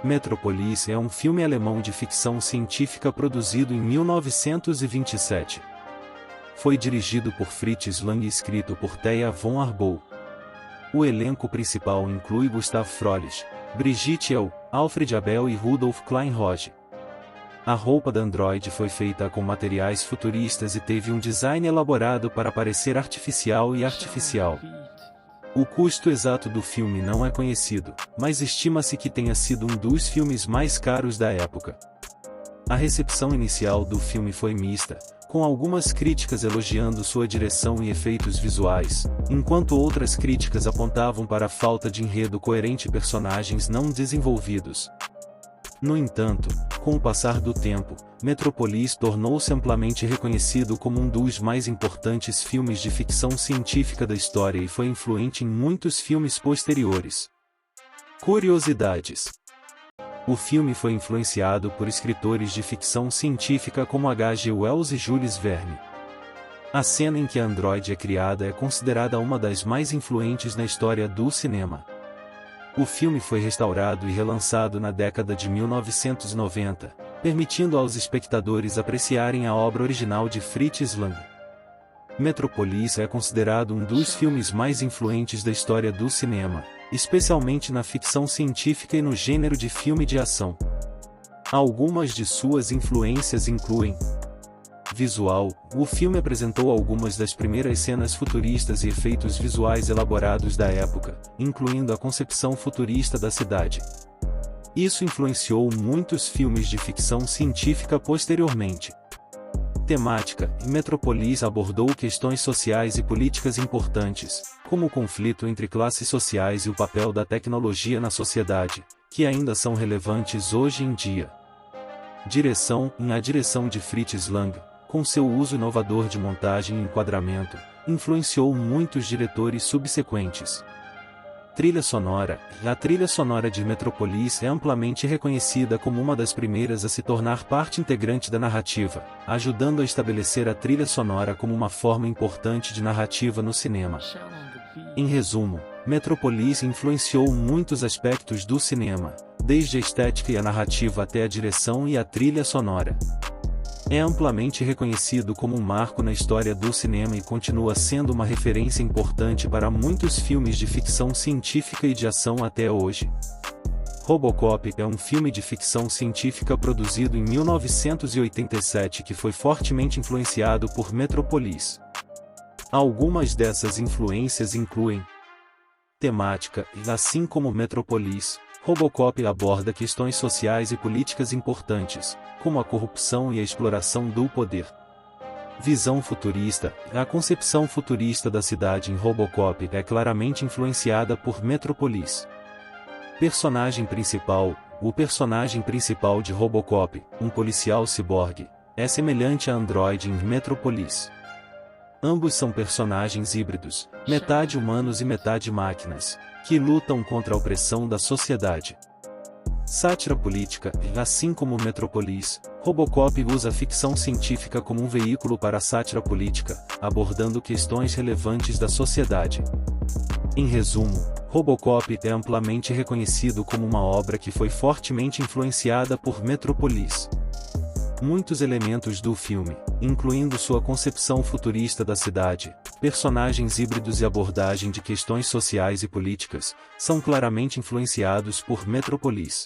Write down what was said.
Metropolis é um filme alemão de ficção científica produzido em 1927. Foi dirigido por Fritz Lang e escrito por Thea von Harbou. O elenco principal inclui Gustav Froelich, Brigitte Ehl, Alfred Abel e Rudolf Kleinroge. A roupa da androide foi feita com materiais futuristas e teve um design elaborado para parecer artificial e artificial. O custo exato do filme não é conhecido, mas estima-se que tenha sido um dos filmes mais caros da época. A recepção inicial do filme foi mista, com algumas críticas elogiando sua direção e efeitos visuais, enquanto outras críticas apontavam para a falta de enredo coerente e personagens não desenvolvidos. No entanto, com o passar do tempo, Metropolis tornou-se amplamente reconhecido como um dos mais importantes filmes de ficção científica da história e foi influente em muitos filmes posteriores. Curiosidades: o filme foi influenciado por escritores de ficção científica como H. G. Wells e Jules Verne. A cena em que a androide é criada é considerada uma das mais influentes na história do cinema. O filme foi restaurado e relançado na década de 1990, permitindo aos espectadores apreciarem a obra original de Fritz Lang. Metropolis é considerado um dos filmes mais influentes da história do cinema, especialmente na ficção científica e no gênero de filme de ação. Algumas de suas influências incluem: visual, o filme apresentou algumas das primeiras cenas futuristas e efeitos visuais elaborados da época, incluindo a concepção futurista da cidade. Isso influenciou muitos filmes de ficção científica posteriormente. Temática: Metropolis abordou questões sociais e políticas importantes, como o conflito entre classes sociais e o papel da tecnologia na sociedade, que ainda são relevantes hoje em dia. Direção: a direção de Fritz Lang, com seu uso inovador de montagem e enquadramento, influenciou muitos diretores subsequentes. Trilha sonora: a trilha sonora de Metropolis é amplamente reconhecida como uma das primeiras a se tornar parte integrante da narrativa, ajudando a estabelecer a trilha sonora como uma forma importante de narrativa no cinema. Em resumo, Metropolis influenciou muitos aspectos do cinema, desde a estética e a narrativa até a direção e a trilha sonora. É amplamente reconhecido como um marco na história do cinema e continua sendo uma referência importante para muitos filmes de ficção científica e de ação até hoje. Robocop é um filme de ficção científica produzido em 1987 que foi fortemente influenciado por Metropolis. Algumas dessas influências incluem: temática: assim como Metropolis, Robocop aborda questões sociais e políticas importantes, como a corrupção e a exploração do poder. Visão futurista: a concepção futurista da cidade em Robocop é claramente influenciada por Metropolis. Personagem principal: o personagem principal de Robocop, um policial ciborgue, é semelhante a Android em Metropolis. Ambos são personagens híbridos, metade humanos e metade máquinas, que lutam contra a opressão da sociedade. Sátira política: assim como Metropolis, Robocop usa a ficção científica como um veículo para a sátira política, abordando questões relevantes da sociedade. Em resumo, Robocop é amplamente reconhecido como uma obra que foi fortemente influenciada por Metropolis. Muitos elementos do filme, incluindo sua concepção futurista da cidade, personagens híbridos e abordagem de questões sociais e políticas, são claramente influenciados por Metropolis.